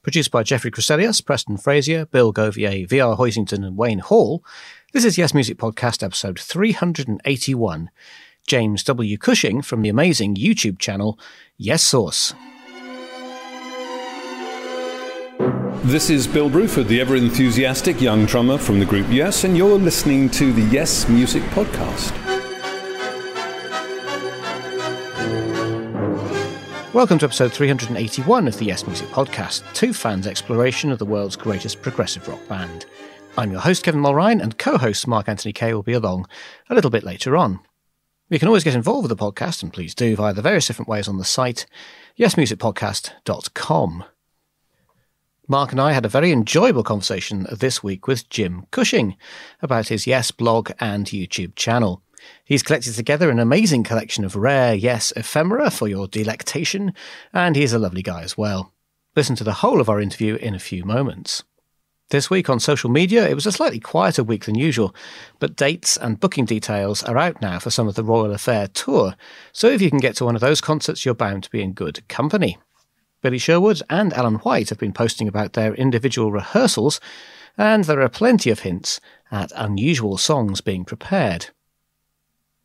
Produced by Jeffrey Chryselius, Preston Frazier, Bill Govier, VR Hoisington and Wayne Hall, this is Yes Music Podcast episode 381. James W. Cushing from the amazing YouTube channel YesSource. This is Bill Bruford, the ever-enthusiastic young drummer from the group Yes, and you're listening to the Yes Music Podcast. Welcome to episode 381 of the Yes Music Podcast, two fans' exploration of the world's greatest progressive rock band. I'm your host, Kevin Mulrine, and co-host Mark Anthony Kay will be along a little bit later on. You can always get involved with the podcast, and please do, via the various different ways on the site, yesmusicpodcast.com. Mark and I had a very enjoyable conversation this week with Jim Cushing about his Yes blog and YouTube channel. He's collected together an amazing collection of rare Yes ephemera for your delectation, and he's a lovely guy as well. Listen to the whole of our interview in a few moments. This week on social media, it was a slightly quieter week than usual, but dates and booking details are out now for some of the Royal Affair tour, so if you can get to one of those concerts, you're bound to be in good company. Billy Sherwood and Alan White have been posting about their individual rehearsals, and there are plenty of hints at unusual songs being prepared.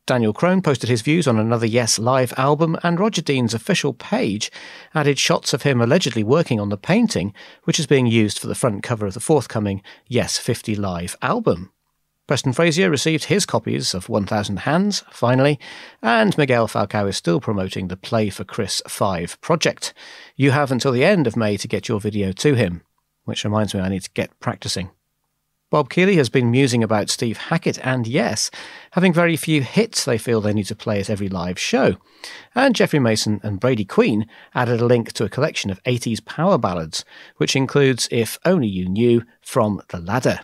Daniel Crone posted his views on another Yes live album, and Roger Dean's official page added shots of him allegedly working on the painting, which is being used for the front cover of the forthcoming Yes 50 live album. Preston Frazier received his copies of 1000 Hands, finally, and Miguel Falcao is still promoting the Play for Chris 5 project. You have until the end of May to get your video to him, which reminds me I need to get practicing. Bob Keeley has been musing about Steve Hackett and Yes, having very few hits they feel they need to play at every live show. And Jeffrey Mason and Brady Queen added a link to a collection of 80s power ballads, which includes If Only You Knew from The Ladder.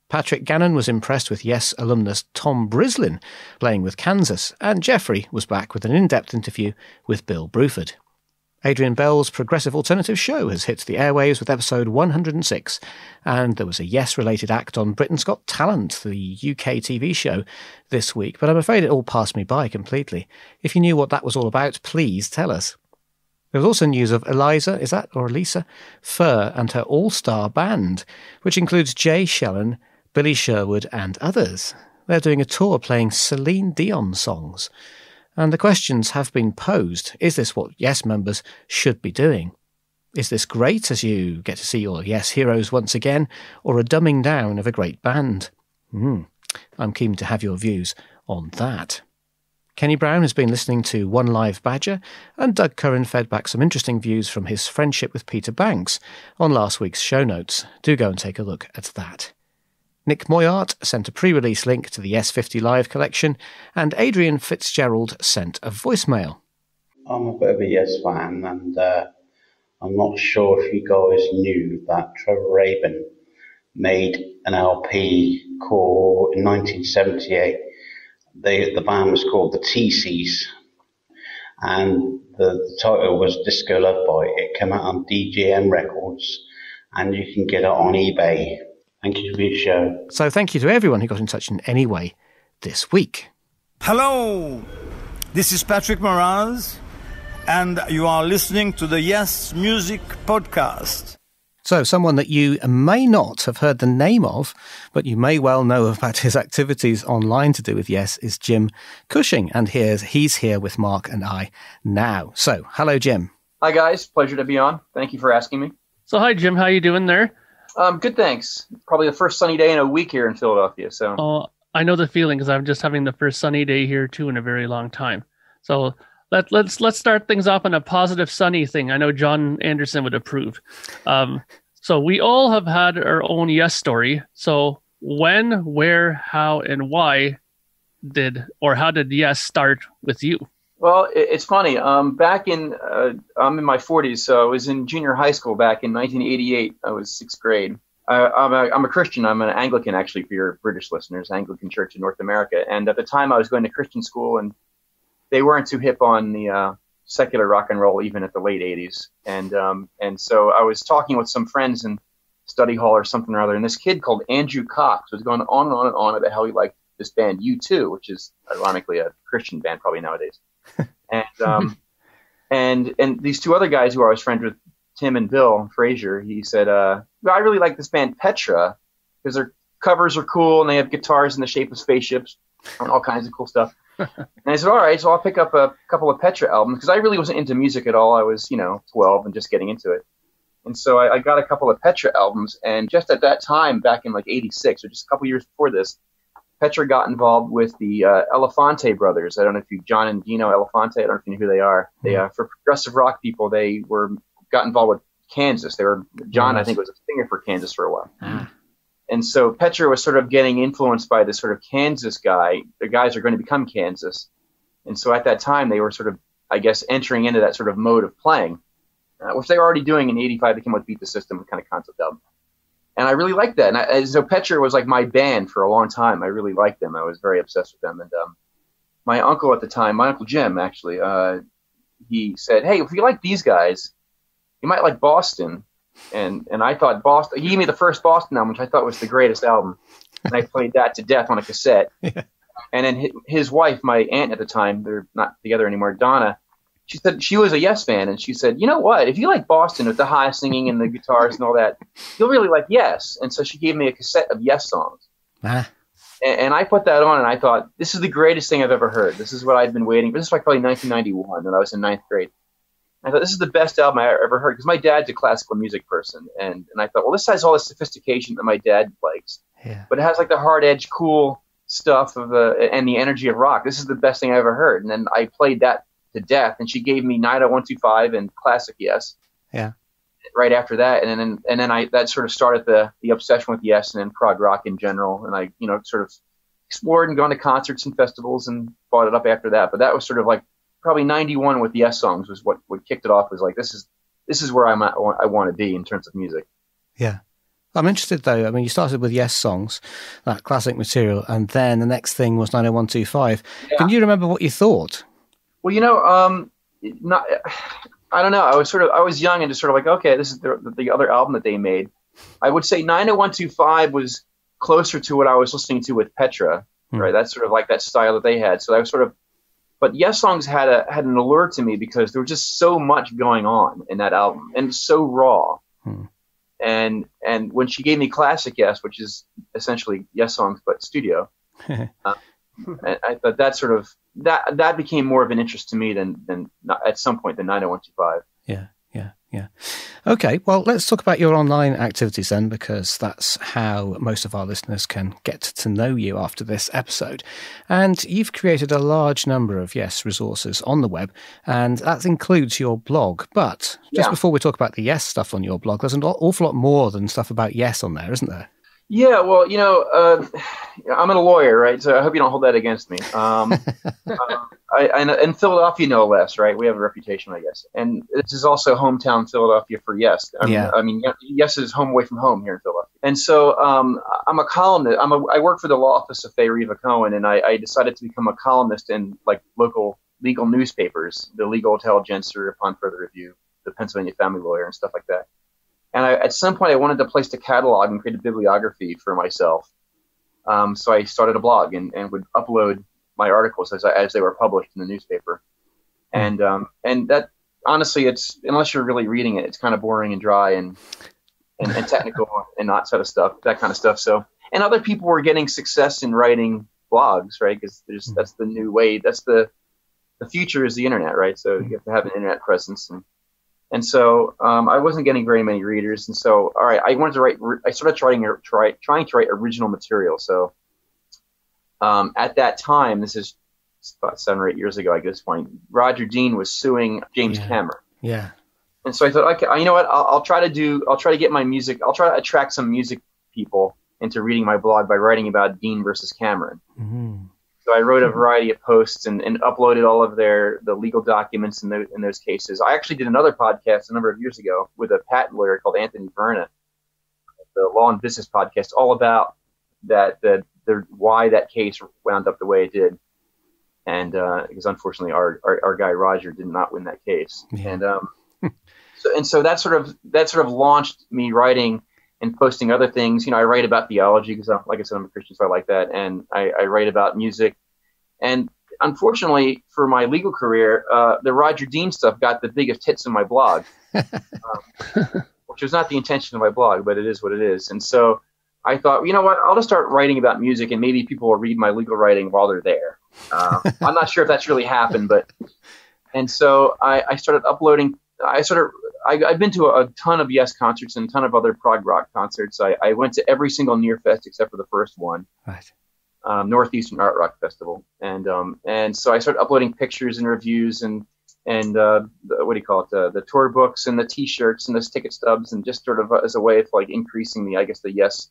Patrick Gannon was impressed with Yes alumnus Tom Brislin playing with Kansas, and Jeffrey was back with an in-depth interview with Bill Bruford. Adrian Bell's Progressive Alternative Show has hit the airwaves with episode 106, and there was a Yes-related act on Britain's Got Talent, the UK TV show, this week, but I'm afraid it all passed me by completely. If you knew what that was all about, please tell us. There was also news of Elisa Furr and her all-star band, which includes Jay Shellen, Billy Sherwood and others. They're doing a tour playing Celine Dion songs. And the questions have been posed. Is this what Yes members should be doing? Is this great as you get to see your Yes heroes once again, or a dumbing down of a great band? I'm keen to have your views on that. Kenny Brown has been listening to One Live Badger, and Doug Curran fed back some interesting views from his friendship with Peter Banks on last week's show notes. Do go and take a look at that. Nick Moyart sent a pre-release link to the Yes 50 Live collection, and Adrian Fitzgerald sent a voicemail. I'm a bit of a Yes fan, and I'm not sure if you guys knew that Trevor Rabin made an LP called, in 1978, the band was called the TCs, and the title was Disco Love Boy. It came out on DJM Records, and you can get it on eBay. Thank you for your show. So thank you to everyone who got in touch in any way this week. Hello, this is Patrick Moraz, and you are listening to the Yes Music Podcast. So someone that you may not have heard the name of, but you may well know about his activities online to do with Yes, is Jim Cushing, and he's here with Mark and I now. So, hello, Jim. Hi, guys. Pleasure to be on. Thank you for asking me. So, hi, Jim. How you doing there? Good, than's. Probably the first sunny day in a week here in Philadelphia. So, oh, I know the feeling because I'm just having the first sunny day here too in a very long time. So let's start things off on a positive sunny thing. I know John Anderson would approve. So we all have had our own Yes story. So when, where, how, and why how did Yes start with you? Well, it's funny. I'm in my 40s, so I was in junior high school back in 1988. I was sixth grade. I'm a Christian. I'm an Anglican, actually, for your British listeners, Anglican Church in North America. And at the time, I was going to Christian school, and they weren't too hip on the secular rock and roll, even at the late 80s. And so I was talking with some friends in study hall or something or other, and this kid called Andrew Cox was going on and on and on about how he liked this band U2, which is ironically a Christian band probably nowadays. And these two other guys who I was friends with Tim and Bill Frazier, he said, well, I really like this band Petra because their covers are cool and they have guitars in the shape of spaceships and all kinds of cool stuff. And I said, all right, so I'll pick up a couple of Petra albums because I really wasn't into music at all. I was, 12 and just getting into it. And so I got a couple of Petra albums, and just at that time, back in like 86, or just a couple years before this, Petra got involved with the Elefante brothers. I don't know if you, John and Dino Elefante, I don't know if you know who they are. They for progressive rock people, they got involved with Kansas. John, I think, was a singer for Kansas for a while. And so Petra was sort of getting influenced by this sort of Kansas guy. The guys are going to become Kansas. And so at that time, they were sort of, I guess, entering into that sort of mode of playing, which they were already doing in 85. They came out with Beat the System kind of concept album. And I really liked that. And so Petra was like my band for a long time. I really liked them. I was very obsessed with them. And my uncle at the time, my Uncle Jim, actually, he said, hey, if you like these guys, you might like Boston. And I thought Boston, he gave me the first Boston album, which I thought was the greatest album. And I played that to death on a cassette. Yeah. And then his wife, my aunt at the time, they're not together anymore, Donna, she said she was a Yes fan. And she said, you know what, if you like Boston with the high singing and the guitars and all that, you'll really like Yes. And so she gave me a cassette of Yes songs. And I put that on and I thought, this is the greatest thing I've ever heard. This is what I've been waiting for. This is like probably 1991 when I was in 9th grade. I thought, this is the best album I ever heard, because my dad's a classical music person. And I thought, well, this has all the sophistication that my dad likes. Yeah. But it has like the hard edge, cool stuff of and the energy of rock. This is the best thing I ever heard. And then I played that to death. And she gave me 90125 and classic Yes. Yeah. Right after that. And then that sort of started the obsession with Yes and then prog rock in general. And I, sort of explored and gone to concerts and festivals and bought it up after that. But that was sort of like, probably 91 with Yes songs was what kicked it off. Was like, this is where I want to be in terms of music. Yeah. I'm interested though. I mean, you started with Yes songs, that classic material, and then the next thing was 90125. Yeah. Can you remember what you thought? Well, I don't know. I was young and just sort of like, okay, this is the other album that they made. I would say 90125 was closer to what I was listening to with Petra, right? That's sort of like that style that they had. So I was sort of, but Yes songs had an allure to me because there was just so much going on in that album and so raw. And when she gave me classic Yes, which is essentially Yes songs but studio, I thought that sort of that became more of an interest to me than at some point than 90125. Yeah. Okay, well, let's talk about your online activities then, because that's how most of our listeners can get to know you after this episode. And you've created a large number of Yes resources on the web, and that includes your blog. But just before we talk about the Yes stuff on your blog, there's an awful lot more than stuff about Yes on there, isn't there? Yeah, well, I'm a lawyer, right? So I hope you don't hold that against me. In Philadelphia, no less, right? We have a reputation, I guess. And this is also hometown Philadelphia for Yes. I mean, Yes is home away from home here in Philadelphia. And so I'm a columnist. I work for the law office of Faye Reva Cohen, and I decided to become a columnist in like local legal newspapers, the Legal Intelligencer, or upon further review, the Pennsylvania Family Lawyer, and stuff like that. And at some point, I wanted a place to catalog and create a bibliography for myself. So I started a blog and would upload my articles as they were published in the newspaper. And that, honestly, it's, unless you're really reading it, it's kind of boring and dry and technical and that sort of stuff, that kind of stuff. So, and other people were getting success in writing blogs, right? Because that's the new way. That's the future is the internet, right? So you have to have an internet presence. And so I wasn't getting very many readers, and so all right, I wanted to write. I started trying to write original material. So at that time, this is about 7 or 8 years ago, at this point, Roger Dean was suing James Cameron. Yeah. And so I thought, okay, you know what? I'll try to get my music. I'll try to attract some music people into reading my blog by writing about Dean versus Cameron. Mm-hmm. So I wrote a variety of posts and uploaded all of the legal documents in those cases. I actually did another podcast a number of years ago with a patent lawyer called Anthony Verna, the Law and Business podcast, all about why that case wound up the way it did. And because unfortunately our guy Roger did not win that case. Yeah. And so that sort of launched me writing and posting other things. I write about theology because, like I said, I'm a Christian, so I like that. And I write about music. And unfortunately for my legal career, the Roger Dean stuff got the biggest hits in my blog, which was not the intention of my blog, but it is what it is. And so I thought, you know what, I'll just start writing about music, and maybe people will read my legal writing while they're there. I'm not sure if that's really happened, and so I started uploading. I've been to a ton of Yes concerts and a ton of other prog rock concerts. I went to every single Near Fest except for the first one. Right. Northeastern Art Rock Festival, and so I started uploading pictures and reviews and the tour books and the T-shirts and the ticket stubs, and just sort of as a way of like increasing the Yes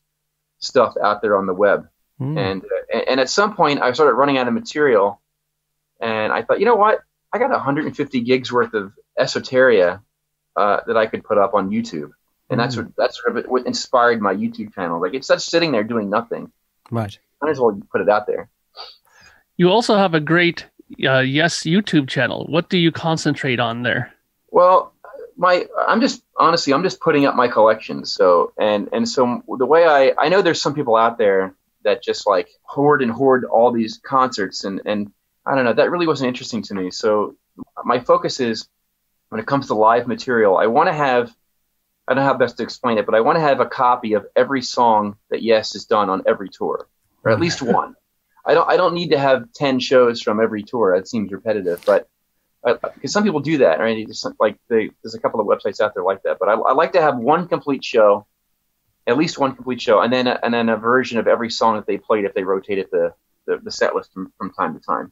stuff out there on the web. And at some point I started running out of material, and I thought, you know what, I got 150 gigs worth of esoteria that I could put up on YouTube, and that's sort of what inspired my YouTube channel. Like, it's just sitting there doing nothing. Right. Might as well put it out there. You also have a great Yes YouTube channel. What do you concentrate on there? Well, I'm just putting up my collections. So so the way I know there's some people out there that just like hoard all these concerts, and I don't know, that really wasn't interesting to me. So my focus is, when it comes to live material, I don't know how best to explain it, but I want to have a copy of every song that Yes has done on every tour, or at least one. I don't need to have 10 shows from every tour. That seems repetitive, but because some people do that, right? There's a couple of websites out there like that, but I like to have one complete show, at least one complete show, and then a version of every song that they played if they rotated the set list from time to time.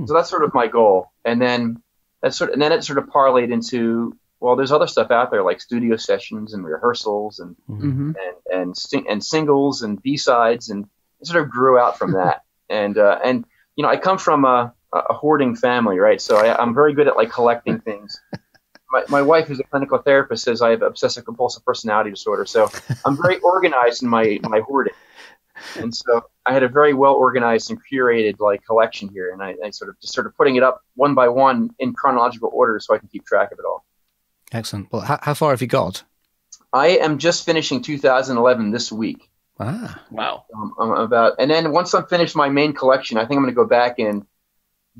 So that's sort of my goal, and then it sort of parlayed into, well, there's other stuff out there like studio sessions and rehearsals and singles and B-sides, and it sort of grew out from that. And you know, I come from a hoarding family, right? So I'm very good at like collecting things. My wife, who's a clinical therapist, says I have obsessive compulsive personality disorder. So I'm very organized in my hoarding. And so I had a very well organized and curated like collection here, and I sort of putting it up one by one in chronological order so I can keep track of it all. Excellent. Well, how far have you got? I am just finishing 2011 this week. Wow. And then once I'm finished my main collection, I think I'm going to go back and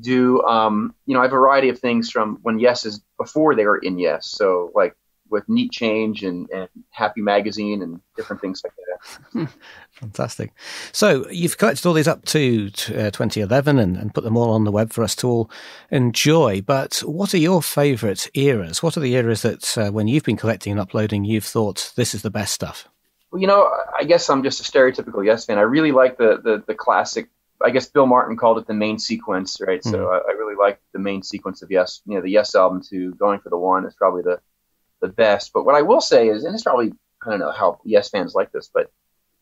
do a variety of things from when Yes is before they were in Yes. So like with Neat Change and Happy Magazine and different things like that. Fantastic. So you've collected all these up to 2011 and put them all on the web for us to all enjoy. But what are your favourite eras? What are the eras that when you've been collecting and uploading, you've thought this is the best stuff? Well, you know, I guess I'm just a stereotypical Yes fan. I really like the classic. I guess Bill Martin called it the main sequence, right? So I really like the main sequence of Yes. You know, the Yes album to Going for the One is probably the best. But what I will say is, and it's probably, I don't know how Yes fans like this, but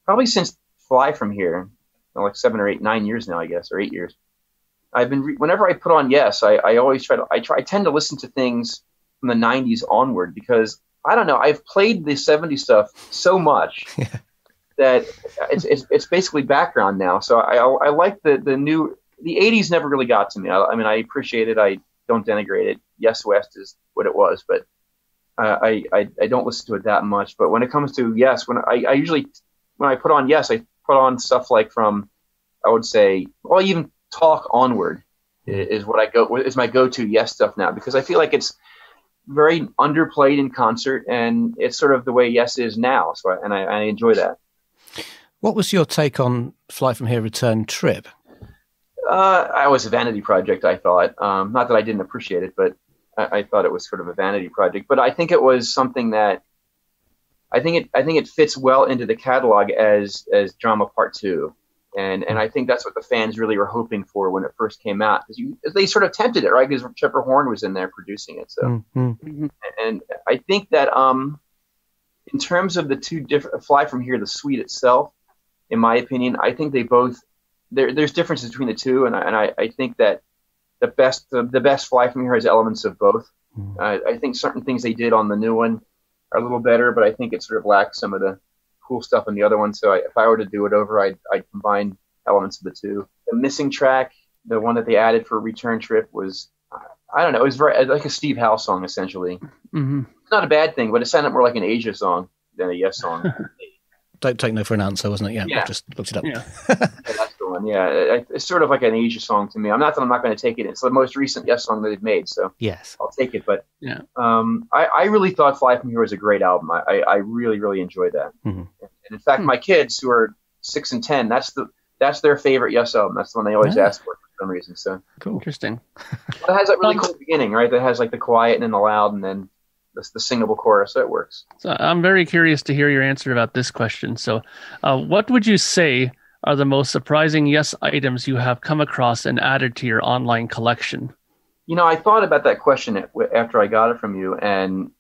probably since Fly From Here, like 7 or 8, 9 years now, I guess, or 8 years, I've been whenever I put on Yes, I always I tend to listen to things from the 90s onward, because I don't know, I've played the 70s stuff so much that it's basically background now. So I like the new. The 80s never really got to me. I mean, I appreciate it. I don't denigrate it. Yes West is what it was, but I don't listen to it that much. But when it comes to Yes, when I put on Yes, I put on stuff like from, I would say, well, even Talk onward is my go-to Yes stuff now, because I feel like it's very underplayed in concert, and it's sort of the way Yes is now. So I enjoy that. What was your take on Fly From Here Return Trip? I was a vanity project, I thought. Not that I didn't appreciate it, but I thought it was sort of a vanity project. But I think it was something that I think it fits well into the catalog as Drama Part 2. And I think that's what the fans really were hoping for when it first came out, because they sort of tempted it, right? Because Trevor Horn was in there producing it. So, and I think that in terms of the two different Fly From Here, the suite itself, in my opinion, I think they both there's differences between the two, and I think that the best Fly From Here has elements of both. I think certain things they did on the new one are a little better, but I think it sort of lacks some of the cool stuff in the other one. So if I were to do it over, I'd combine elements of the two. The missing track, the one that they added for Return Trip, was, I don't know, it was very like a Steve Howe song, essentially. It's not a bad thing, but it sounded more like an Asia song than a Yes song. Don't take no for an answer, wasn't it? Yeah. I just looked it up. Yeah. That's the one. Yeah, it's sort of like an Asia song to me. I'm not going to take it. It's the most recent Yes song that they've made, so Yes, I'll take it. But Yeah. I really thought Fly From Here was a great album. I really, really enjoyed that. Mhm. And in fact, my kids who are 6 and 10, that's their favorite Yes album. That's the one they always ask for some reason. So cool. Interesting. it has that really cool beginning, right? That has like the quiet and then the loud, and then the singable chorus. So it works. So I'm very curious to hear your answer about this question. So, what would you say are the most surprising Yes items you have come across and added to your online collection? I thought about that question after I got it from you, and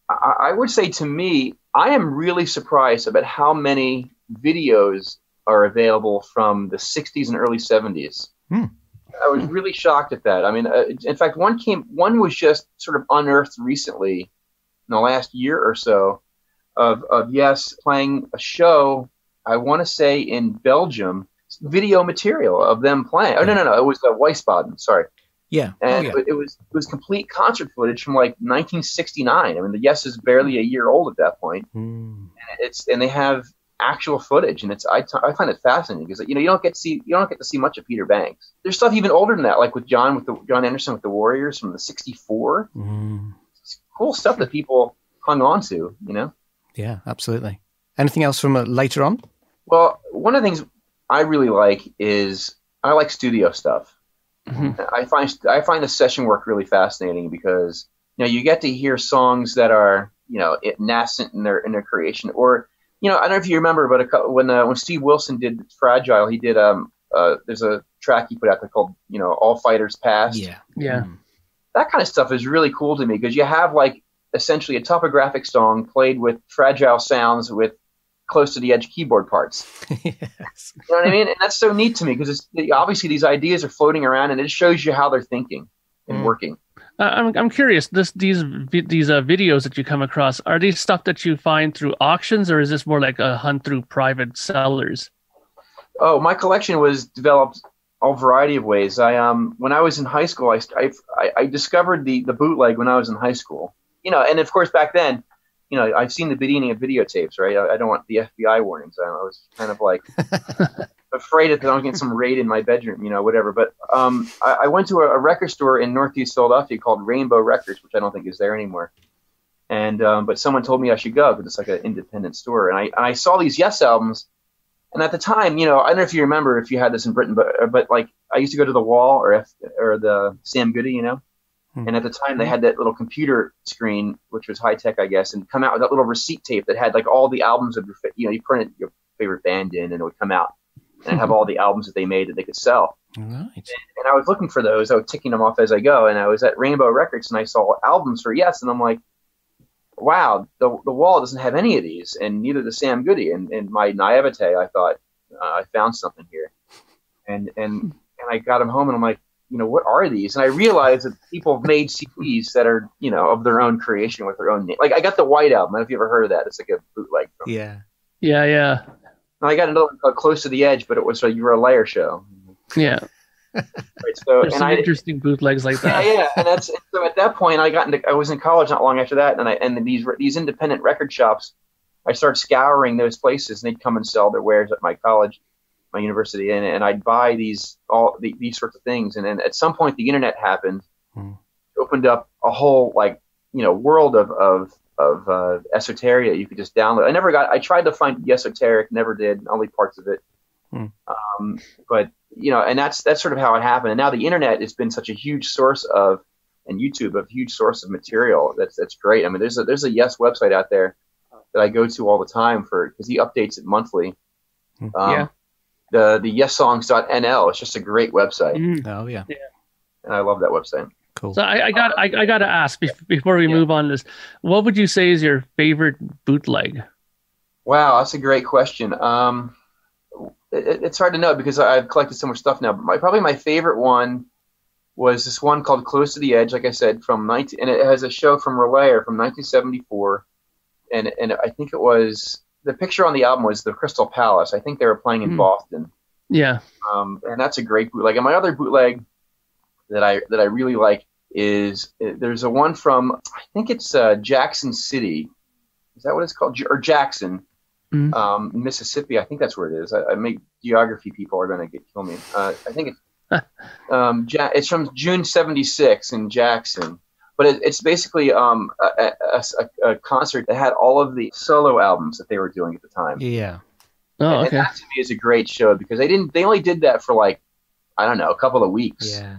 I would say, to me, I am really surprised about how many videos are available from the 60s and early 70s. I was really shocked at that. I mean, in fact, one was just sort of unearthed recently in the last year or so of Yes playing a show, I want to say in Belgium, video material of them playing. Oh, no, it was Wiesbaden, sorry. Yeah. And it was complete concert footage from like 1969. I mean, the Yes is barely a year old at that point. And they have actual footage, and I find it fascinating because you don't get to see much of Peter Banks. There's stuff even older than that, like with John Anderson with the Warriors from the '64. It's cool stuff that people hung on to. Yeah, absolutely. Anything else from later on? Well, one of the things I really like is I like studio stuff. I find the session work really fascinating because you get to hear songs that are nascent in their creation, or I don't know if you remember, but when Steve Wilson did Fragile, he did there's a track he put out there called All Fighters Past. Yeah. That kind of stuff is really cool to me because you have like essentially a topographic song played with fragile sounds with close to the edge keyboard parts. Yes. You know what I mean? And that's so neat to me because obviously these ideas are floating around, and it shows you how they're thinking and working. I'm curious. These videos that you come across, are these stuff that you find through auctions, or is this more like a hunt through private sellers? Oh, my collection was developed a variety of ways. When I was in high school, I discovered the bootleg when I was in high school. And of course back then, I've seen the beginning of videotapes, right? I don't want the FBI warnings. I was kind of like afraid that I'm getting some raid in my bedroom, whatever. But I went to a record store in Northeast Philadelphia called Rainbow Records, which I don't think is there anymore. And but someone told me I should go because it's like an independent store. And I saw these Yes albums. And at the time, I don't know if you remember if you had this in Britain, but like I used to go to the Wall or the Sam Goody, And at the time, they had that little computer screen, which was high tech, I guess, and come out with that little receipt tape that had like all the albums of you printed your favorite band in, and it would come out and have all the albums that they made that they could sell. Right. And I was looking for those. I was ticking them off as I go, and I was at Rainbow Records, and I saw albums for Yes, and I'm like, wow, the Wall doesn't have any of these, and neither does Sam Goody. And in my naivete, I thought I found something here, and I got them home, and I'm like, what are these? And I realized that people have made CDs that are, of their own creation with their own name. Like I got the White Album. I don't know if you ever heard of that. It's like a bootleg. Yeah. And I got another one called Close to the Edge, but it was You Were a Liar show. Yeah. Right, so, There's some interesting bootlegs like that. Yeah. And so at that point, I was in college not long after that, and these independent record shops, I started scouring those places, and they'd come and sell their wares at my college, my university, and I'd buy these sorts of things. And then at some point, the internet happened, opened up a whole world of esoteria you could just download. I tried to find the esoteric, never did, only parts of it. But and that's sort of how it happened. And now the internet has been such a huge source and YouTube a huge source of material. That's great. I mean, there's a Yes website out there that I go to all the time because he updates it monthly. The YesSongs.nl. It's just a great website. Oh yeah. And I love that website. Cool. So I got to ask before we move on to this, what would you say is your favorite bootleg? Wow, that's a great question. It's hard to know because I've collected so much stuff now. But probably my favorite one was this one called Close to the Edge, like I said, and it has a show from Relayer from 1974, and I think it was the picture on the album was the Crystal Palace. I think they were playing in Boston. Yeah. And that's a great bootleg. And my other bootleg that I really like is there's a one from I think it's Jackson City. Is that what it's called? Or Jackson. Mississippi. I think that's where it is. I make geography people are going to kill me. I think it's from June '76 in Jackson. But it's basically a concert that had all of the solo albums that they were doing at the time. Yeah. Oh, okay. And that to me is a great show because they only did that for like, I don't know, a couple of weeks. Yeah.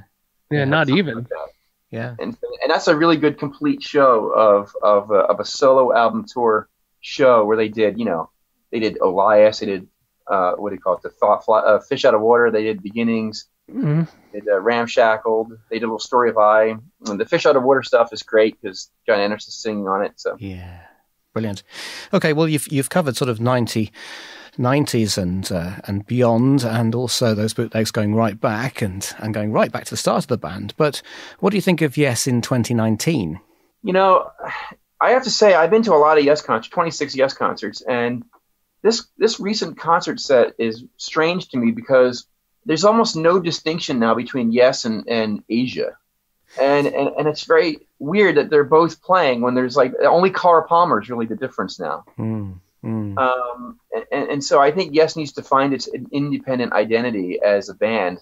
Yeah, not even. Like that. Yeah. And that's a really good complete show of a solo album tour show where they did Elias, they did what do you call it, the Fish Out of Water, they did Beginnings. Mm-hmm. They did Ramshackled. They did a little Story of I. And the Fish Out of Water stuff is great because John Anderson's singing on it. So yeah, brilliant. Okay, well you've covered sort of 90s and beyond, and also those bootlegs going right back and going right back to the start of the band. But what do you think of Yes in 2019? I have to say I've been to a lot of Yes concerts, 26 Yes concerts, and this recent concert set is strange to me because there's almost no distinction now between Yes and Asia. And it's very weird that they're both playing when there's like only Cara Palmer is really the difference now. And so I think Yes needs to find its independent identity as a band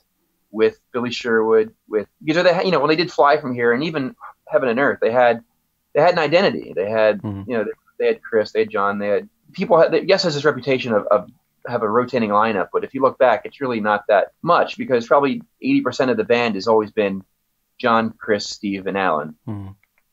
with Billy Sherwood, because they when they did Fly From Here and even Heaven and Earth, they had an identity. They had they had Chris, they had John, they had people. Yes has this reputation of have a rotating lineup, but if you look back, it's really not that much because probably 80% of the band has always been John, Chris, Steve, and Alan.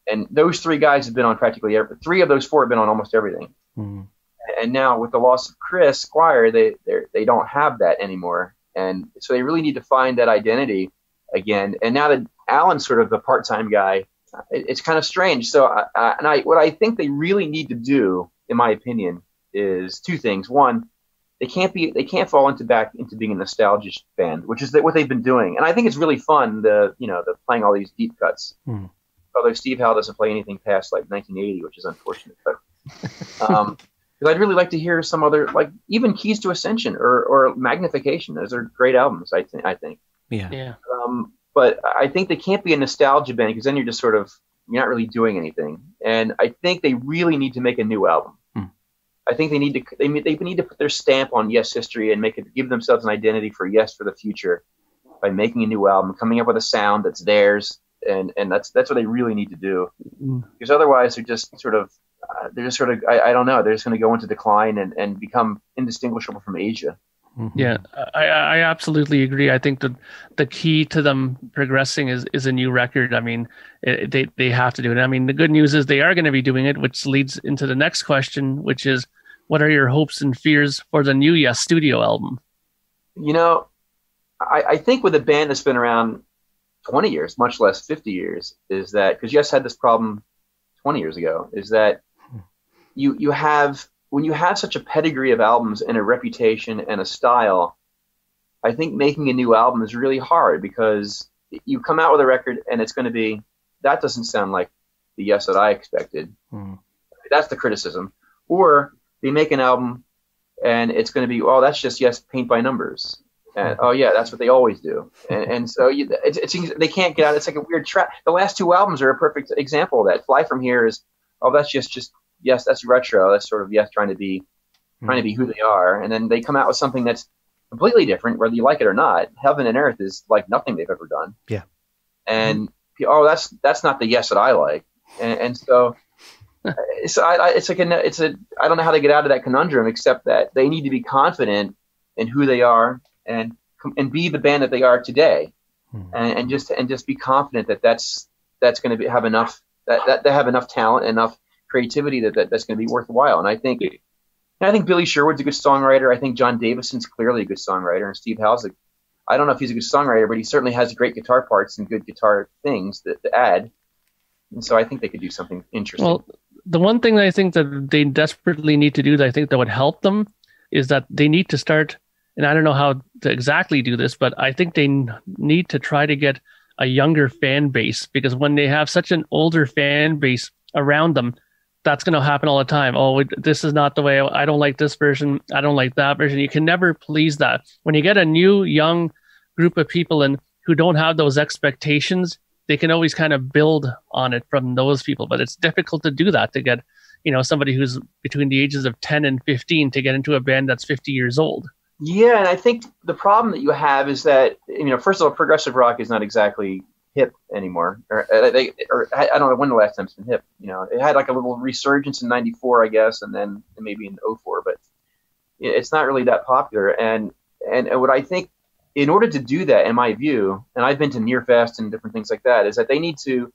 And those three guys have been on practically three of those four have been on almost everything. And now with the loss of Chris Squire, they don't have that anymore. And so they really need to find that identity again. And now that Alan's sort of the part-time guy, it's kind of strange. So what I think they really need to do, in my opinion, is two things. One, they can't fall into being a nostalgia band, which is what they've been doing. And I think it's really fun, the playing all these deep cuts. Although Steve Howe doesn't play anything past like 1980, which is unfortunate. But because I'd really like to hear some other, like even Keys to Ascension or Magnification. Those are great albums, I think. Yeah. But I think they can't be a nostalgia band because then you're not really doing anything. And I think they really need to make a new album. I think they need to put their stamp on Yes history and give themselves an identity for Yes for the future by making a new album, coming up with a sound that's theirs, and that's what they really need to do. Because otherwise they're just sort of I don't know, they're just going to go into decline and become indistinguishable from Asia. Yeah, I absolutely agree. I think that the key to them progressing is a new record. I mean, they have to do it. I mean, the good news is they are going to be doing it, which leads into the next question, which is, what are your hopes and fears for the new Yes studio album? I think with a band that's been around 20 years, much less 50 years, is that, because Yes had this problem 20 years ago, is that when you have such a pedigree of albums and a reputation and a style, I think making a new album is really hard because you come out with a record and it's going to be, that doesn't sound like the Yes that I expected. That's the criticism. Or they make an album and it's going to be, oh, that's just Yes paint by numbers. And, oh yeah, that's what they always do. And so they can't get out. It's like a weird trap. The last two albums are a perfect example of that. Fly From Here is, oh, that's just Yes, that's retro. That's sort of Yes trying to be who they are. And then they come out with something that's completely different, whether you like it or not. Heaven and Earth is like nothing they've ever done. Yeah. And that's not the Yes that I like. And so I don't know how to get out of that conundrum except that they need to be confident in who they are and be the band that they are today, and just be confident that that's going to have enough that they have enough talent, enough creativity that's going to be worthwhile. And I think Billy Sherwood's a good songwriter. I think John Davison's clearly a good songwriter, and Steve Howe's I don't know if he's a good songwriter, but he certainly has great guitar parts and good guitar things to add. And so I think they could do something interesting. Well, the one thing that I think that they desperately need to do that I think that would help them is that they need to start, and I don't know how to exactly do this, but I think they need to try to get a younger fan base, because when they have such an older fan base around them, that's going to happen all the time. Oh, this is not the way. I don't like this version. I don't like that version. You can never please that. When you get a new, young group of people in who don't have those expectations, they can always kind of build on it from those people. But it's difficult to do that, to get somebody who's between the ages of 10 and 15 to get into a band that's 50 years old. Yeah, and I think the problem that you have is that, first of all, progressive rock is not exactly hip anymore. Or I don't know when the last time it's been hip. It had like a little resurgence in '94, I guess, and then maybe in '04, but it's not really that popular. And what I think, in order to do that, in my view, and I've been to Near Fest and different things like that, is that they need to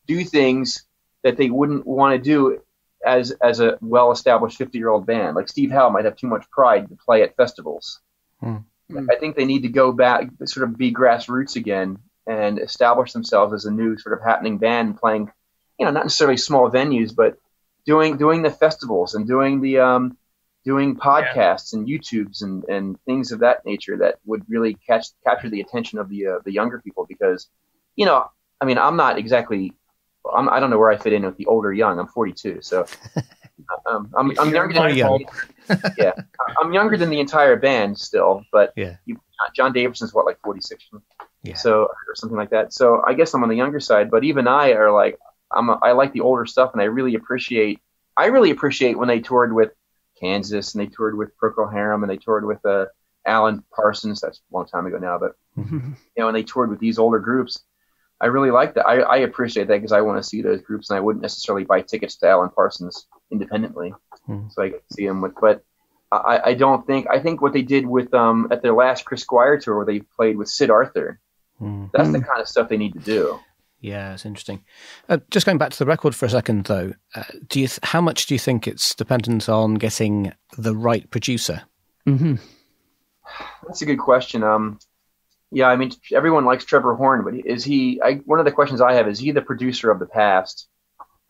do things that they wouldn't want to do as a well-established 50-year-old band. Like Steve Howe might have too much pride to play at festivals. I think they need to go back, sort of be grassroots again, and establish themselves as a new sort of happening band, playing, not necessarily small venues, but doing the festivals and doing the doing podcasts and YouTubes and things of that nature that would really capture the attention of the younger people. Because, I'm not exactly. I don't know where I fit in with the old or young. I'm 42, so I'm younger than yeah. I'm younger than the entire band still, but John Davison's like 46, so or something like that. So I guess I'm on the younger side, but even I are like I like the older stuff, and I really appreciate when they toured with Kansas and they toured with Procol Harum and they toured with Alan Parsons. That's a long time ago now, but and they toured with these older groups. I really like that. I appreciate that because I want to see those groups, and I wouldn't necessarily buy tickets to Alan Parsons independently, so I could see him with. But I don't think. I think what they did with at their last Chris Squire tour, where they played with Sid Arthur, that's the kind of stuff they need to do. Yeah, it's interesting. Just going back to the record for a second, though, how much do you think it's dependent on getting the right producer? That's a good question. Yeah, everyone likes Trevor Horn, but is he? One of the questions I have is he the producer of the past,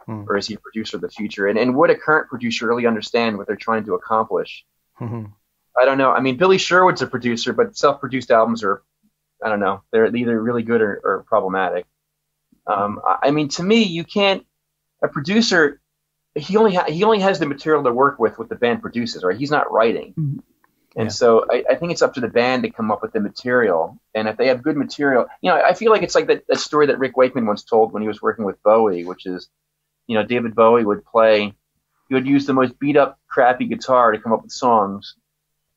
or is he a producer of the future? And would a current producer really understand what they're trying to accomplish? I don't know. Billy Sherwood's a producer, but self-produced albums are, I don't know, they're either really good or problematic. To me, you can't. A producer, he only has the material to work with the band produces, right? He's not writing. And so I think it's up to the band to come up with the material. And if they have good material, I feel like it's like that story that Rick Wakeman once told when he was working with Bowie, which is, David Bowie he would use the most beat up, crappy guitar to come up with songs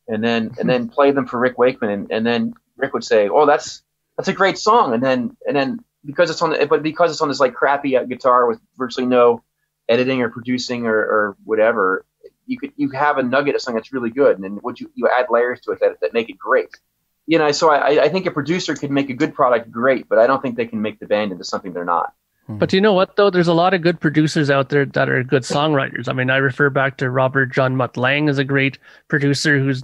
and then play them for Rick Wakeman. And then Rick would say, oh, that's a great song. And then because it's on this like crappy guitar with virtually no editing or producing or whatever, you have a nugget of something that's really good, and then you add layers to it that make it great. So I think a producer could make a good product great, but I don't think they can make the band into something they're not. But you know what, though? There's a lot of good producers out there that are good songwriters. I refer back to Robert John Mutt Lang is a great producer who's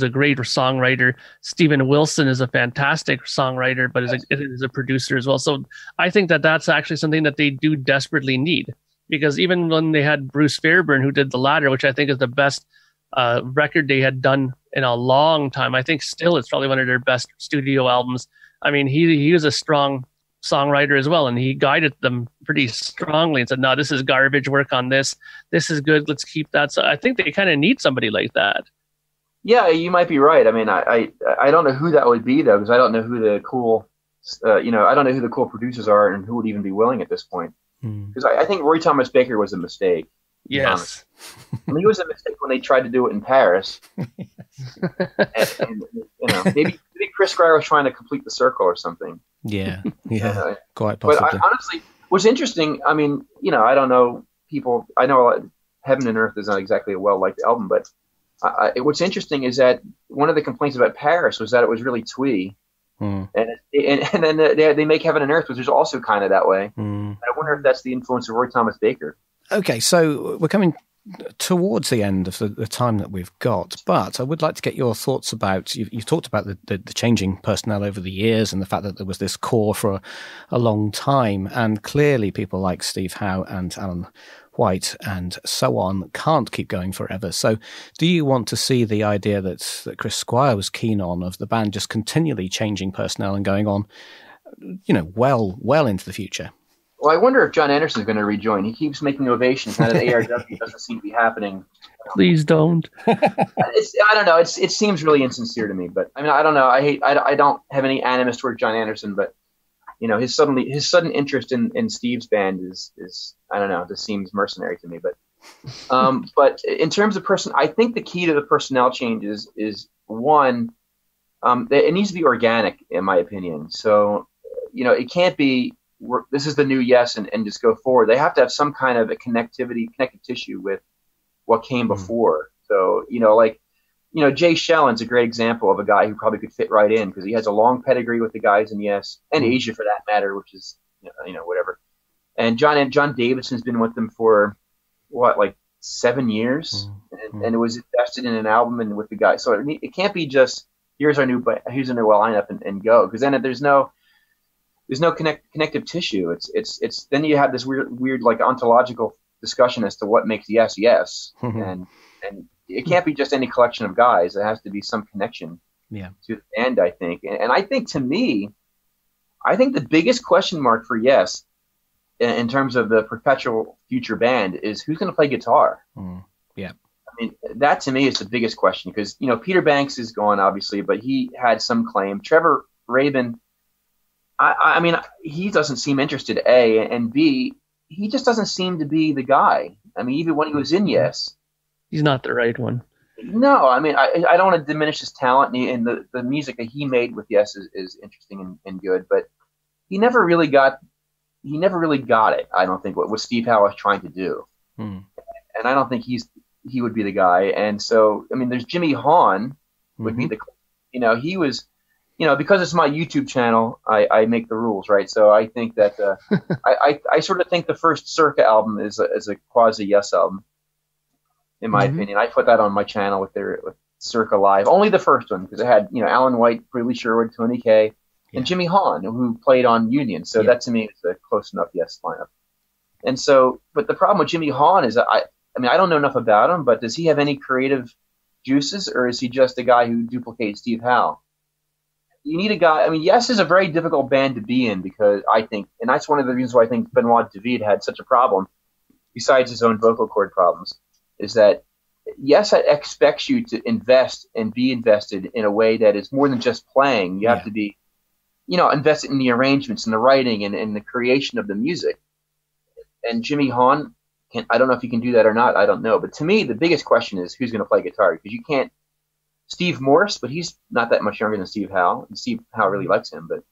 a great songwriter. Stephen Wilson is a fantastic songwriter, but is a producer as well. So I think that's actually something that they do desperately need. Because even when they had Bruce Fairbairn, who did The Ladder, which I think is the best record they had done in a long time, I think still it's probably one of their best studio albums. He was a strong songwriter as well, and he guided them pretty strongly and said, no, this is garbage, work on this. This is good, let's keep that. So I think they kind of need somebody like that. Yeah, you might be right. I don't know who that would be, though, because I don't know who the cool, I don't know who the cool producers are and who would even be willing at this point. Because I think Roy Thomas Baker was a mistake. Yes. He was a mistake when they tried to do it in Paris. and maybe Chris Squire was trying to complete the circle or something. Yeah, quite possibly. But honestly, what's interesting, I don't know people. I know Heaven and Earth is not exactly a well-liked album, but what's interesting is that one of the complaints about Paris was that it was really twee. And then they make Heaven and Earth, which is also kind of that way. I wonder if that's the influence of Roy Thomas Baker. Okay, so we're coming towards the end of the time that we've got, but I would like to get your thoughts about, you've talked about the changing personnel over the years and the fact that there was this core for a long time, and clearly people like Steve Howe and Alan White and so on can't keep going forever. So do you want to see the idea that Chris Squire was keen on, of the band just continually changing personnel and going on, well into the future? Well, I wonder if John Anderson's going to rejoin. He keeps making ovations, and at ARW doesn't seem to be happening. Please don't. I don't know. It seems really insincere to me, but I don't know. I don't have any animus toward John Anderson, but his sudden interest in Steve's band is I don't know. This seems mercenary to me, but But in terms of I think the key to the personnel changes is one, it needs to be organic, in my opinion. So, it can't be, this is the new Yes and just go forward. They have to have some kind of a connective tissue with what came before. So, Jay Shellen's a great example of a guy who probably could fit right in because he has a long pedigree with the guys in Yes and Asia for that matter, which is, whatever. And John Davidson's been with them for like 7 years, and it was invested in an album and with the guys. So it can't be just here's a new lineup and go, because then there's no connective tissue. It's then you have this weird like ontological discussion as to what makes Yes, and it can't be just any collection of guys. It has to be some connection to the band, I think. And I think, to me, the biggest question mark for Yes in terms of the perpetual future band is who's going to play guitar. Yeah. I mean, that to me is the biggest question because, Peter Banks is gone, obviously, but he had some claim. Trevor Rabin, I mean, he doesn't seem interested, A, and B, he just doesn't seem to be the guy. I mean, even when he was in Yes. He's not the right one. No, I mean, I don't want to diminish his talent, and the music that he made with Yes is interesting and good, but he never really got it. I don't think what Steve Howe was trying to do, and I don't think he would be the guy. And so, I mean, there's Jimmy Hahn would be the, he was, because it's my YouTube channel, I make the rules, right? So I think that I sort of think the first Circa album is a quasi Yes album. In my opinion, I put that on my channel with Circa Live. Only the first one, because it had, Alan White, Bradley Sherwood, Tony Kaye, and Jimmy Hahn, who played on Union. So that to me is a close enough Yes lineup. And so, but the problem with Jimmy Hahn is, I don't know enough about him, but does he have any creative juices, or is he just a guy who duplicates Steve Howe? You need a guy. I mean, Yes is a very difficult band to be in because I think, and that's one of the reasons why I think Benoit David had such a problem, besides his own vocal cord problems, is that Yes expects you to invest and be invested in a way that is more than just playing. You have to be, invested in the arrangements and the writing and the creation of the music. And Jimmy Hahn, I don't know if he can do that or not. I don't know. But to me, the biggest question is who's going to play guitar, because you can't. Steve Morse, but he's not that much younger than Steve Howe. And Steve Howe really likes him, but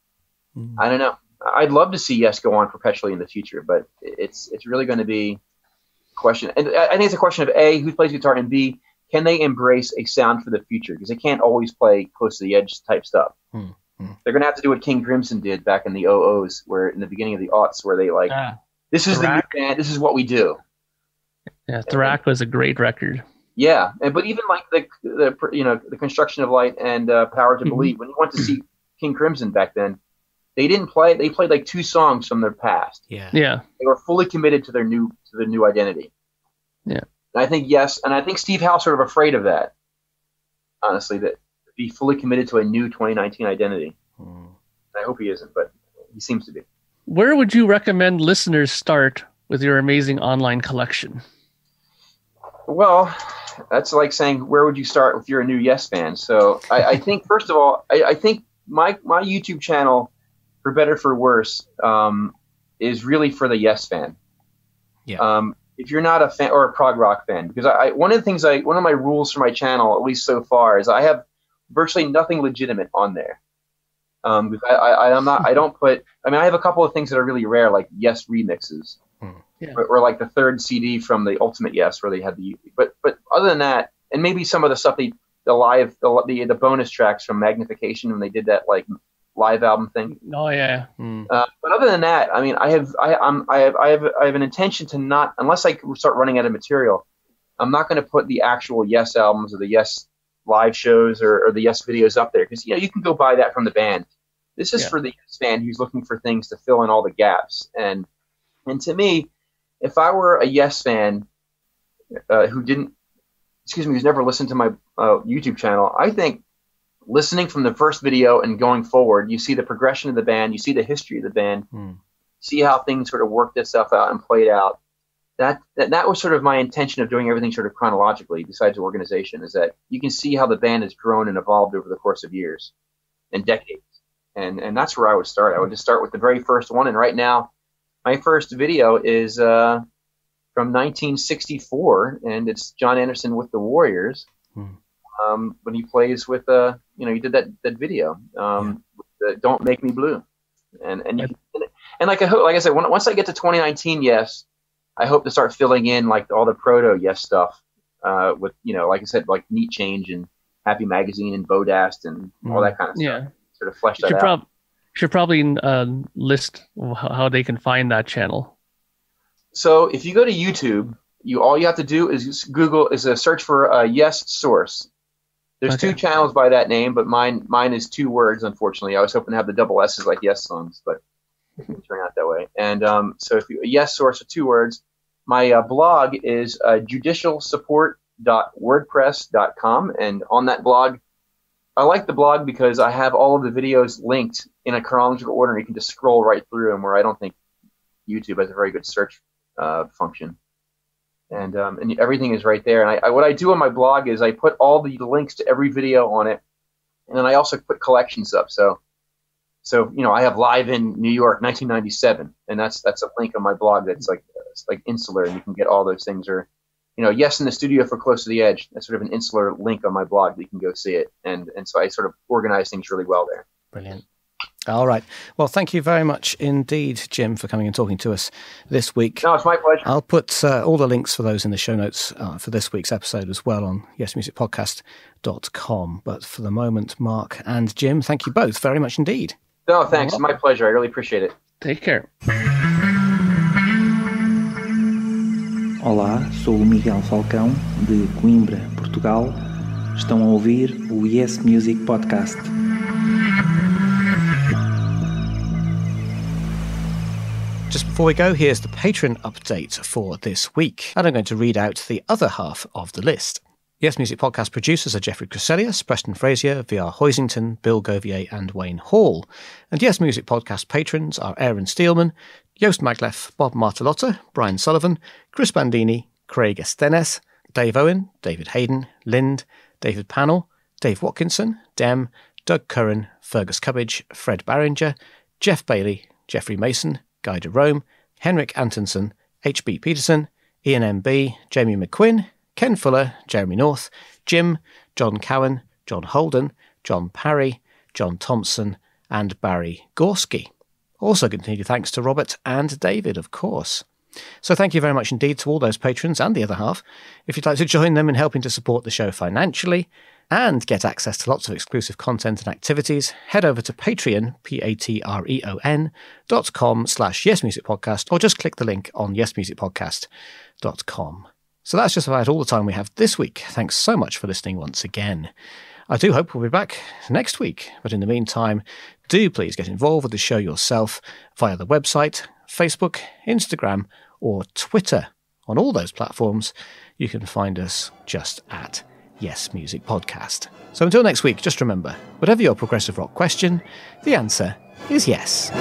I don't know. I'd love to see Yes go on perpetually in the future, but it's really going to be a question. And I think it's a question of A, who plays guitar, and B, can they embrace a sound for the future? Because they can't always play close to the edge type stuff. They're going to have to do what King Crimson did back in the 00s, where in the beginning of the aughts, where they this is the new band, this is what we do. Yeah, Thrak was a great record. Yeah, but even like the Construction of Light and Power to Believe, when you went to see King Crimson back then, they didn't play. They played like 2 songs from their past. Yeah. They were fully committed to their new identity. Yeah. And I think and I think Steve Howe's sort of afraid of that. Honestly, that be fully committed to a new 2019 identity. I hope he isn't, but he seems to be. Where would you recommend listeners start with your amazing online collection? Well, that's like saying, where would you start if you're a new Yes fan? So I think, first of all, I think my YouTube channel, for better for worse, is really for the Yes fan. Yeah. If you're not a fan or a prog rock fan, because one of my rules for my channel, at least so far, is I have virtually nothing legitimate on there. Because I don't put. I mean, I have a couple of things that are really rare, like Yes remixes. Or like the 3rd CD from the Ultimate Yes, where they had but other than that, and maybe some of the stuff the bonus tracks from Magnification when they did that like live album thing. Oh yeah. But other than that, I mean, I have an intention to not, unless I start running out of material, I'm not going to put the actual Yes albums or the Yes live shows or the Yes videos up there, because you can go buy that from the band. This is for the Yes fan who's looking for things to fill in all the gaps. And to me, if I were a Yes fan who's never listened to my YouTube channel, I think listening from the first video and going forward, you see the progression of the band, you see the history of the band, see how things sort of worked itself out and played out. That was sort of my intention of doing everything sort of chronologically, besides organization, is that you can see how the band has grown and evolved over the course of years and decades. And that's where I would start. I would just start with the very first one. And right now, my first video is from 1964, and it's John Anderson with the Warriors. When he plays with he did that video, the Don't Make Me Blue, and like I said, once I get to 2019, Yes, I hope to start filling in like all the proto Yes stuff with like I said, like Neat Change and Happy Magazine and Bodast and all that kind of stuff. Yeah, sort of flesh that out. Should probably list how they can find that channel. So if you go to YouTube, all you have to do is search for YesSource. There's two channels by that name, but mine is 2 words, unfortunately. I was hoping to have the double S's like Yes Songs, but it didn't turn out that way. And so if YesSource are 2 words, my blog is judicialsupport.wordpress.com, and on that blog, I like the blog because I have all of the videos linked in a chronological order, and you can just scroll right through them, where I don't think YouTube has a very good search function. And everything is right there. And what I do on my blog is I put all the links to every video on it, and then I also put collections up. So I have Live in New York 1997, and that's a link on my blog that's like insular, and you can get all those things. Or Yes in the Studio for Close to the Edge. That's sort of an insular link on my blog that you can go see it. And so I sort of organize things really well there. Brilliant. All right. Well, thank you very much indeed, Jim, for coming and talking to us this week. No, it's my pleasure. I'll put all the links for those in the show notes for this week's episode as well on yesmusicpodcast.com. But for the moment, Mark and Jim, thank you both very much indeed. No, thanks. My pleasure. I really appreciate it. Take care. Olá, sou o Miguel Falcão, de Coimbra, Portugal. Estão a ouvir o Yes Music Podcast. Just before we go, here's the Patreon update for this week. And I'm going to read out the other half of the list. Yes Music Podcast producers are Jeffrey Crescelius, Preston Frazier, VR Hoisington, Bill Govier and Wayne Hall. And Yes Music Podcast patrons are Aaron Steelman, Joost Magleff, Bob Martalotta, Brian Sullivan, Chris Bandini, Craig Estenes, Dave Owen, David Hayden, Lind, David Pannell, Dave Watkinson, Dem, Doug Curran, Fergus Cubbage, Fred Barringer, Jeff Bailey, Jeffrey Mason, Guy de Rome, Henrik Antonsen, H.B. Peterson, Ian M.B., Jamie McQuinn, Ken Fuller, Jeremy North, Jim, John Cowan, John Holden, John Parry, John Thompson, and Barry Gorski. Also continued thanks to Robert and David, of course. So thank you very much indeed to all those patrons and the other half. If you'd like to join them in helping to support the show financially and get access to lots of exclusive content and activities, head over to Patreon, patreon.com/yesmusicpodcast, or just click the link on yesmusicpodcast.com. So that's just about all the time we have this week. Thanks so much for listening once again. I do hope we'll be back next week, but in the meantime, do please get involved with the show yourself via the website, Facebook, Instagram, or Twitter. On all those platforms, you can find us just at Yes Music Podcast. So until next week, just remember, whatever your progressive rock question, the answer is yes.